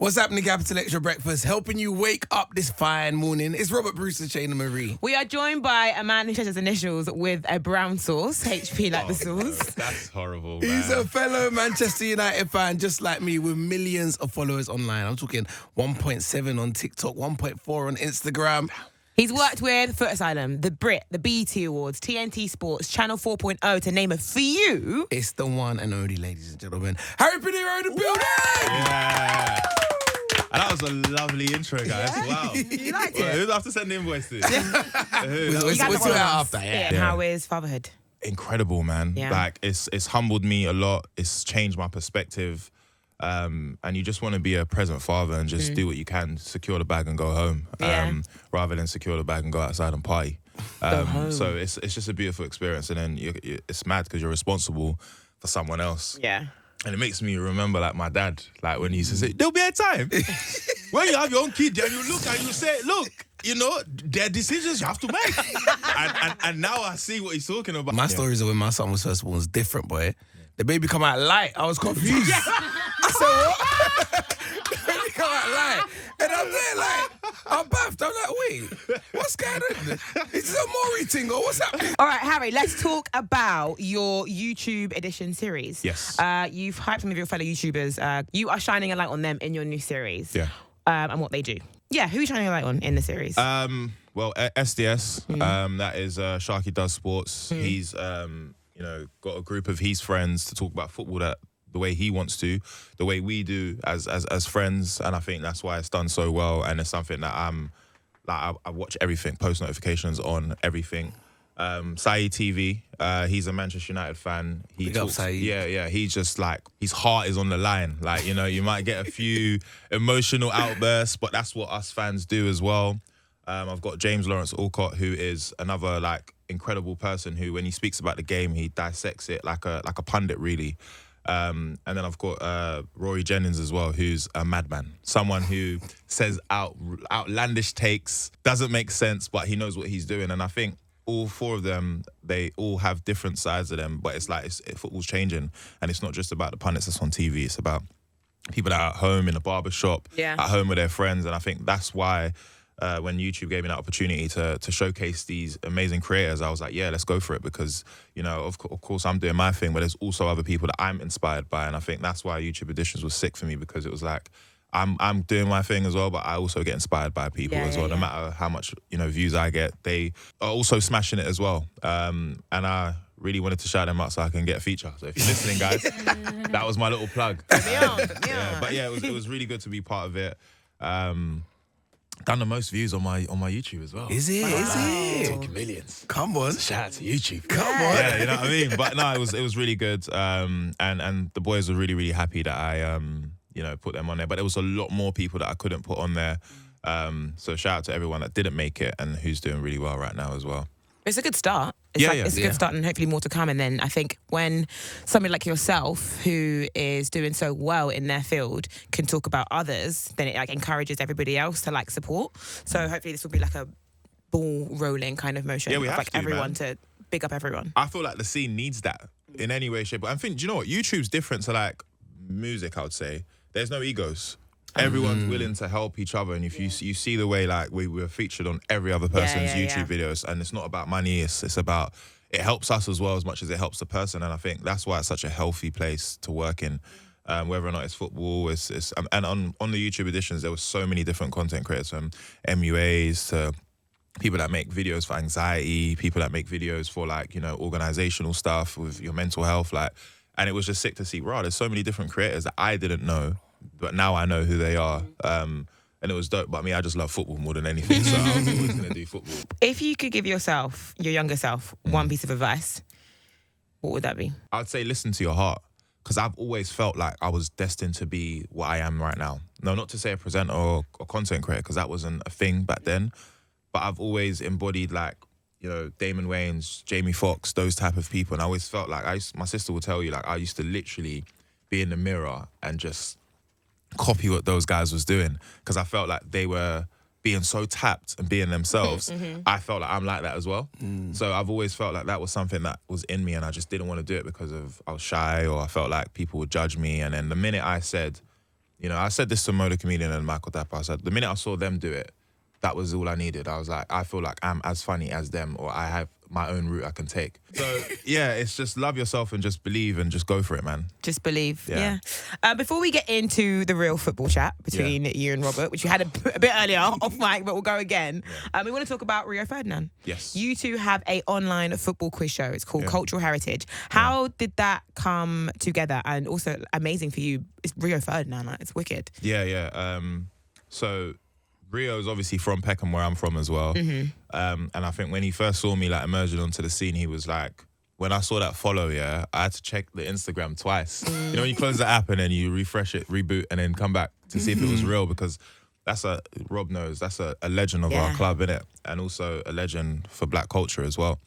What's happening, Capital Extra Breakfast? Helping you wake up this fine morning. It's Robert Bruce and Shayna Marie. We are joined by a man who shares his initials with a brown sauce, HP like the sauce. That's horrible, man. He's a fellow Manchester United fan, just like me, with millions of followers online. I'm talking 1.7 on TikTok, 1.4 on Instagram. He's worked with Foot Asylum, The Brit, the BET Awards, TNT Sports, Channel 4.0, to name a few. It's the one and only, ladies and gentlemen, Harry Pinero in the building! Yeah. And that was a lovely intro, guys. Yeah. Wow. You liked Well, it? who's after sending invoices? We'll got do the that after. Yeah. And how is fatherhood? Incredible, man. Yeah. Like, it's humbled me a lot. It's changed my perspective. And you just want to be a present father and just do what you can, secure the bag and go home, rather than secure the bag and go outside and party. So it's just a beautiful experience. And then it's mad because you're responsible for someone else. Yeah. And it makes me remember, like, my dad, like, when he used to say, there'll be a time when you have your own kid and you look and you say, look, you know, there are decisions you have to make. and now I see what he's talking about. My stories of when my son was first born was different, boy. The baby come out light. I was confused. I said, what? The baby come out light. And I'm there like, I'm baffed. I'm like, wait, what's going on? Is this a Maury thing or what's happening? All right, Harry, let's talk about your YouTube edition series. Yes. You've hyped some of your fellow YouTubers. You are shining a light on them in your new series. Yeah. And what they do. Yeah, who are you shining a light on in the series? Well, SDS, that is Sharky Does Sports. He's, you know, got a group of his friends to talk about football that the way he wants to, the way we do as friends, and I think that's why it's done so well. And it's something that I watch everything, post notifications on everything. Saeed TV, he's a Manchester United fan. He Big up, talks, Saeed. yeah. He's just like, his heart is on the line. Like, you know, you might get a few emotional outbursts, but that's what us fans do as well. I've got James Lawrence Alcott, who is another like incredible person who, when he speaks about the game, he dissects it like a pundit, really. And then I've got Rory Jennings as well, who's a madman. Someone who says outlandish takes, doesn't make sense, but he knows what he's doing. And I think all four of them, they all have different sides of them, but it's like football's changing. And it's not just about the pundits that's on TV. It's about people that are at home in a barber shop, at home with their friends. And I think that's why when YouTube gave me that opportunity to showcase these amazing creators, I was like, yeah, let's go for it, because, you know, of course I'm doing my thing, but there's also other people that I'm inspired by. And I think that's why YouTube Editions was sick for me, because it was like, I'm doing my thing as well, but I also get inspired by people as well. No matter how much, you know, views I get, they are also smashing it as well. And I really wanted to shout them out so I can get a feature. So if you're listening, guys, that was my little plug. But yeah, it was really good to be part of it. Done the most views on my YouTube as well. Is it? Is it? Talking millions. Come on. Shout out to YouTube. Come on. Yeah, you know what I mean? But no, it was really good. And the boys were really, really happy that I you know, put them on there. But there was a lot more people that I couldn't put on there. So shout out to everyone that didn't make it and who's doing really well right now as well. It's a good start. It's a good start, and hopefully more to come. And then I think when somebody like yourself, who is doing so well in their field, can talk about others, then it like encourages everybody else to like support. So hopefully this will be like a ball rolling kind of motion. Yeah, we of have like to, everyone man. to big up everyone. I feel like the scene needs that in any way, shape. But I think, do you know what? YouTube's different to like music, I would say. There's no egos. Everyone's willing to help each other, and if you see the way like we were featured on every other person's YouTube videos, and it's not about money, it's about, it helps us as well as much as it helps the person. And I think that's why it's such a healthy place to work in, whether or not it's football, and on the YouTube editions there were so many different content creators, from MUAs to people that make videos for anxiety, people that make videos for like, you know, organizational stuff with your mental health, like, and it was just sick to see, right, there's so many different creators that I didn't know, but now I know who they are. And it was dope. But I mean, I just love football more than anything, so I was always going to do football. If you could give yourself, your younger self, one piece of advice, what would that be? I'd say listen to your heart, because I've always felt like I was destined to be what I am right now. No, not to say a presenter or content creator, because that wasn't a thing back then, but I've always embodied like, you know, Damon Wayans, Jamie Foxx, those type of people. And I always felt like, my sister would tell you, like, I used to literally be in the mirror and just copy what those guys was doing, because I felt like they were being so tapped and being themselves. I felt like I'm like that as well. So I've always felt like that was something that was in me, and I just didn't want to do it because I was shy, or I felt like people would judge me. And then the minute I said, You know, I said this to Mo the Comedian and Michael Dapper. I said, the minute I saw them do it, that was all I needed. I was like, I feel like I'm as funny as them, or I have my own route I can take. So, yeah, it's just love yourself and just believe and just go for it, man. Just believe, yeah. Before we get into the real football chat between you and Robert, which you had a bit earlier off mic, but we'll go again. We want to talk about Rio Ferdinand. Yes. You two have a online football quiz show. It's called Cultural Heritage. How did that come together? And also, amazing for you, it's Rio Ferdinand. Like, it's wicked. Yeah. So Rio's obviously from Peckham, where I'm from as well. And I think when he first saw me like emerging onto the scene, he was like, when I saw that follow, I had to check the Instagram twice. You know, when you close the app and then you refresh it, reboot, and then come back to see if it was real, because Rob knows, that's a legend of our club, innit? And also a legend for black culture as well.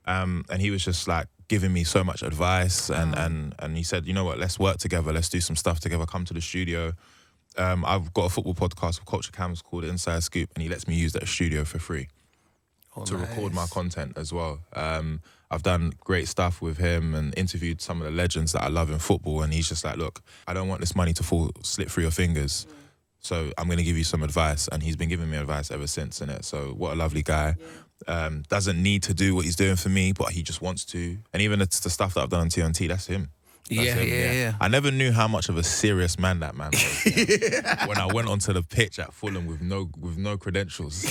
And he was just like giving me so much advice, and he said, you know what, let's work together, let's do some stuff together, come to the studio. I've got a football podcast with Culture Cams called Inside Scoop, and he lets me use that studio for free to record my content as well. I've done great stuff with him and interviewed some of the legends that I love in football, and he's just like, look, I don't want this money to slip through your fingers, so I'm going to give you some advice, and he's been giving me advice ever since, innit? So what a lovely guy. Doesn't need to do what he's doing for me, but he just wants to. And even the stuff that I've done on TNT, that's him. Yeah. I never knew how much of a serious man that man was. When I went onto the pitch at Fulham with no credentials,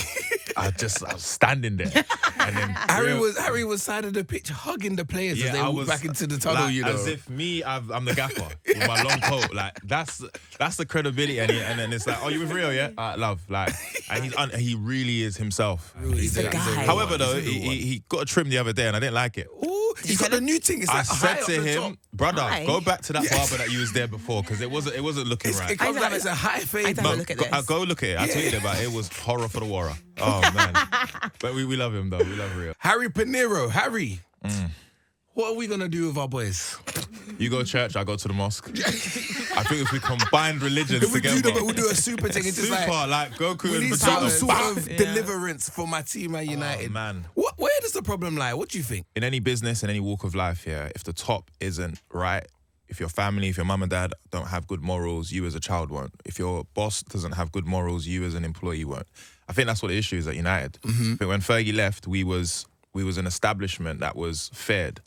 I was standing there. And then Harry was side of the pitch hugging the players as they walked back into the tunnel. Like, as if I'm the gaffer with my long coat. Like that's the credibility. And then it's like, oh, you with Rio? Yeah, love. Like, and he really is himself. He's the guy. However, though, he got a trim the other day, and I didn't like it. He's got the new thing. It's like I said to him, brother, go back to that barber that you was there before, because it wasn't looking right. It comes out as a high fade. No, look at this. Go look at it. I tweeted about it. It was horror for the warrior. Oh man, but we love him though. We love Rio. Harry Pinero. Harry, what are we gonna do with our boys? You go to church, I go to the mosque. I think if we combined religions together, we'll do a super thing. It's just like Goku we and need Vegeta. some sort of deliverance for my team at United. Oh, man. Where does the problem lie? What do you think? In any business, in any walk of life, if the top isn't right, if your family, if your mum and dad don't have good morals, you as a child won't. If your boss doesn't have good morals, you as an employee won't. I think that's what the issue is at United. I think when Fergie left, we was an establishment that was fed.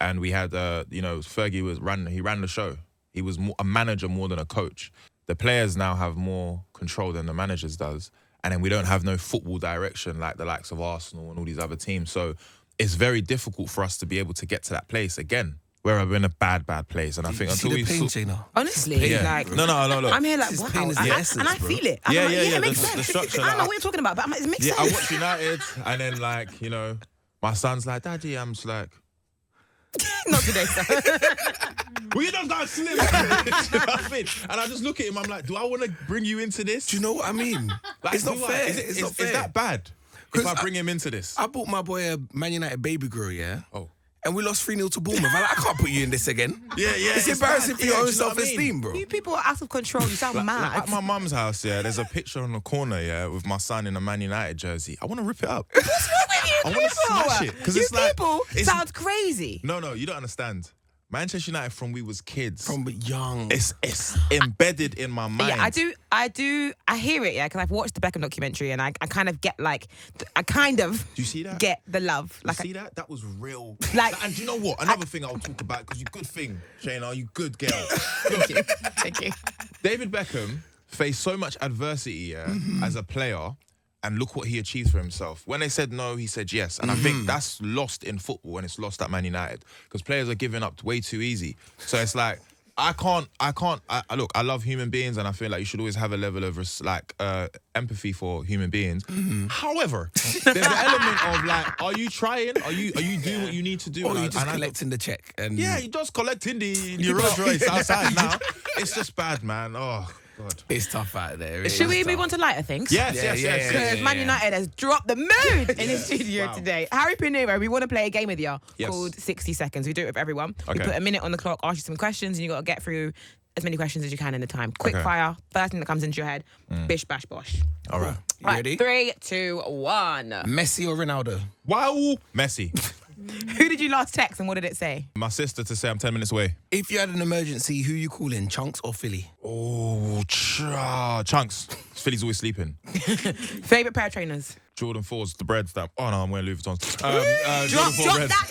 And we had, Fergie he ran the show. He was a manager more than a coach. The players now have more control than the managers does. And then we don't have no football direction like the likes of Arsenal and all these other teams. So it's very difficult for us to be able to get to that place again, where we're in a bad place. And I think until we honestly, like, no, look. I'm here like, wow. And I feel it. It makes sense. The structure. I don't know what you're talking about, but it makes sense. I watch United, and then, like, my son's like, Daddy, I'm just like, not today, sir. Well, you don't got slim. You know what I mean? And I just look at him, I'm like, do I want to bring you into this? Do you know what I mean? Like, it's not fair. It's not fair. Is that bad if I bring him into this? I bought my boy a Man United baby girl, Oh. And we lost 3-0 to Bournemouth. I can't put you in this again. Yeah. It's embarrassing for your own self-esteem, bro. You people are out of control. You sound mad. Like at my mum's house, there's a picture on the corner, with my son in a Man United jersey. I want to rip it up. What's wrong with you I want to smash it. Because it's like... people sounds crazy. No, you don't understand. Manchester United from we was kids. From young. It's embedded in my mind. Yeah, I hear it, because I've watched the Beckham documentary, and I kind of get like, do you see that? Get the love. You see that? That was real. Like, and do you know what? Another thing I'll talk about, because you good thing, Shayna, you good girl. Thank you. David Beckham faced so much adversity as a player, and look what he achieved for himself. When they said no, he said yes. And I think that's lost in football, and it's lost at Man United, because players are giving up way too easy. So it's like, look, I love human beings, and I feel like you should always have a level of empathy for human beings. However, there's an element of like, are you trying? Are you doing what you need to do? Or are you just collecting the check? And you're just collecting the Rolls Royce outside now. It's just bad, man. Oh, God. It's tough out there. Should we move on to lighter things? Yes. Because Man United has dropped the mood in the studio today. Harry Pinero, we want to play a game with you called 60 Seconds. We do it with everyone. We put a minute on the clock, ask you some questions, and you got to get through as many questions as you can in the time. Quick fire, first thing that comes into your head, bish, bash, bosh. All right. Right, Ready? 3, 2, 1. Messi or Ronaldo? Wow, Messi. Who did you last text and what did it say? My sister to say I'm 10 minutes away. If you had an emergency, who you calling, Chunks or Philly? Oh, Chunks. Philly's always sleeping. Favourite pair of trainers? Jordan 4s, the breads that... Oh, no, I'm wearing Louis Vuittons. Drop Jordan 4 that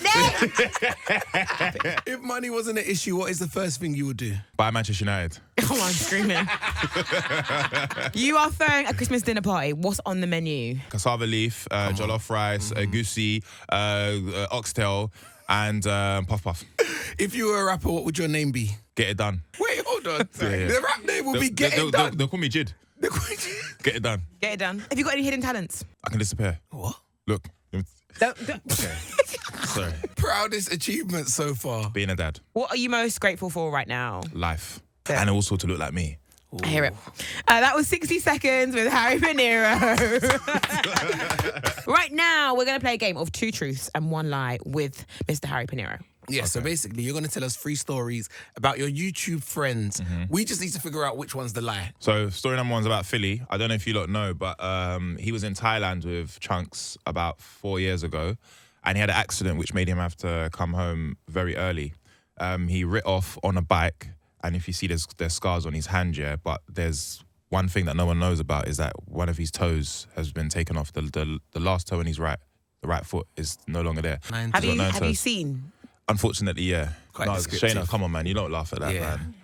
name! If money wasn't an issue, what is the first thing you would do? Buy Manchester United. Oh, I'm screaming. You are throwing a Christmas dinner party. What's on the menu? Cassava leaf, jollof rice, goosey, oxtail, and puff puff. If you were a rapper, what would your name be? Get it done. Wait, hold on. Yeah. The rap name will be Get It Done. They'll call me Jid. Get it done. Get it done. Have you got any hidden talents? I can disappear. What? Look. Don't. Okay. Sorry. Proudest achievement so far? Being a dad. What are you most grateful for right now? Life. Yeah. And also to look like me. I hear it. That was 60 Seconds with Harry Pinero. Right now, we're going to play a game of 2 truths and 1 lie with Mr. Harry Pinero. Yeah, so basically, you're going to tell us 3 stories about your YouTube friends. We just need to figure out which one's the lie. So story number 1's about Philly. I don't know if you lot know, but he was in Thailand with Chunks about 4 years ago, and he had an accident which made him have to come home very early. He writ off on a bike, and if you see there's scars on his hand, yeah, but there's one thing that no one knows about is that one of his toes has been taken off. The last toe in his the right foot is no longer there. Have you seen? Unfortunately, yeah. Quite descriptive. Shayna, come on, man. You don't laugh at that, Yeah. man.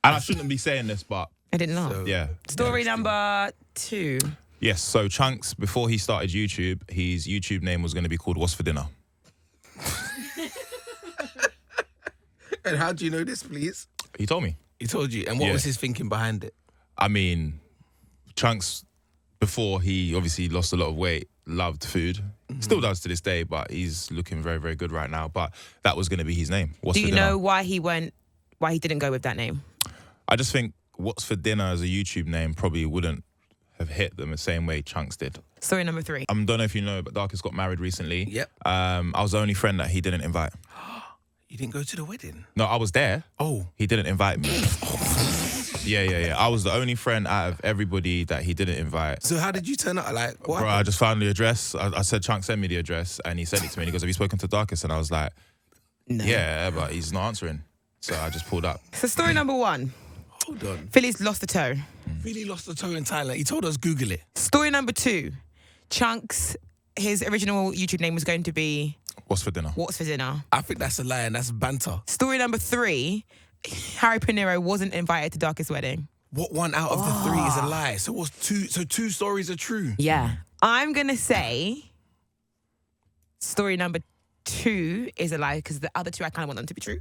And I shouldn't be saying this, but... I didn't know. So- Yeah. Story number 2. Yes, so Chunks, before he started YouTube, his YouTube name was going to be called What's for Dinner. And how do you know this, please? He told me. He told you. And what Yeah. was his thinking behind it? I mean, Chunks, before he obviously lost a lot of weight, loved food. Still does to this day, but he's looking very, very good right now. But that was going to be his name. What's Do for you Dinner? know why he didn't go with that name? I just think What's for Dinner as a YouTube name probably wouldn't have hit them the same way Chunks did. Story number 3. I don't know if you know, but Darkest got married recently. Yep. I was the only friend that he didn't invite. You didn't go to the wedding? No, I was there. Oh. He didn't invite me. Yeah. I was the only friend out of everybody that he didn't invite. So how did you turn up? Like, what? Bro, I just found the address. I said, Chunk, send me the address. And he sent it to me. And he goes, have you spoken to Darkest? And I was like, No. yeah, but he's not answering. So I just pulled up. So story number 1. Hold on. Philly's lost a toe. Really lost the toe in Thailand. He told us Google it. Story number 2. Chunks, his original YouTube name was going to be What's for Dinner? What's for Dinner. I think that's a lie and that's banter. Story number 3. Harry Pinero wasn't invited to Darkest wedding. What one out of the 3 is a lie? So what's 2? So 2 stories are true. Yeah. I'm going to say story number 2 is a lie because the other 2, I kind of want them to be true.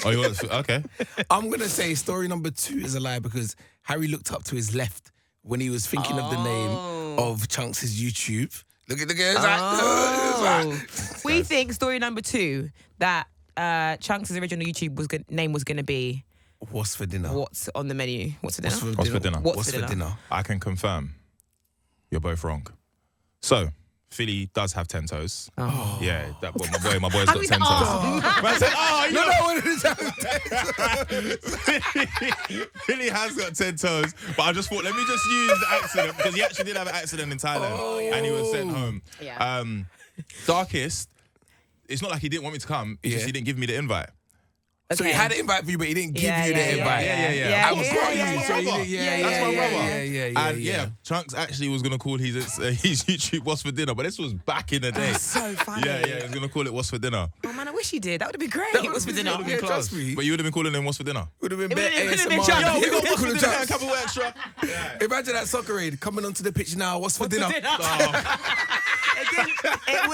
Oh, you want to, okay. I'm going to say story number 2 is a lie because Harry looked up to his left when he was thinking of the name of Chunks' YouTube. Look at his right. We think story number 2 that Chunks' original YouTube name was going to be What's for dinner? What's on the menu? What's for dinner? What's for dinner? What's for dinner? I can confirm you're both wrong. So, Philly does have 10 toes. Oh. Yeah, my boy's got 10 toes. I said, Philly has got 10 toes, but I just thought, let me just use the accident because he actually did have an accident in Thailand and he was sent home. Yeah. Darkest, it's not like he didn't want me to come, it's just he didn't give me the invite. So he had an invite for you, but he didn't give you the invite. Yeah. I was That's my brother. Chunks actually was gonna call his YouTube What's for Dinner, but this was back in the day. That's so funny. Yeah, he was gonna call it What's for Dinner. Oh man, I wish he did. That would have been great. What's for dinner? Yeah, trust me. But you would have been calling him What's for Dinner. Would have been It better would've been ASMR. Chunks. Yo, we got What's for Could've Dinner, a Chunks. couple extra. Imagine that soccer aid coming onto the pitch now. What's for dinner? It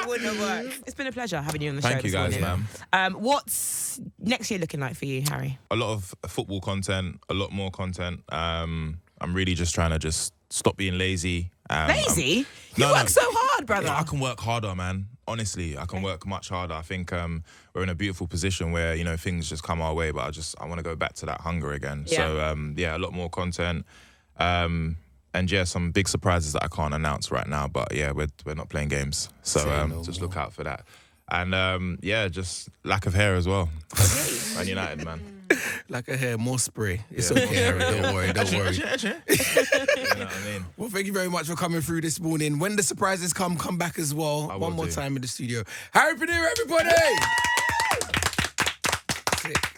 wouldn't have worked. It's been a pleasure having you on the show. Thank you guys, man. What's next year looking like for you, Harry? A lot of football content, a lot more content. I'm really just trying to stop being lazy. Lazy? You work so hard, brother. Yeah, I can work harder, man. Honestly, I can work much harder. I think we're in a beautiful position where, things just come our way, but I want to go back to that hunger again. Yeah. So, a lot more content. And some big surprises that I can't announce right now, but we're not playing games. So just look out for that. And just lack of hair as well. Man United, man. Like a hair, more spray. It's okay, Harry. Don't worry. You know what I mean? Well, thank you very much for coming through this morning. When the surprises come back as well. One more time in the studio. Harry Pinero, everybody! Sick.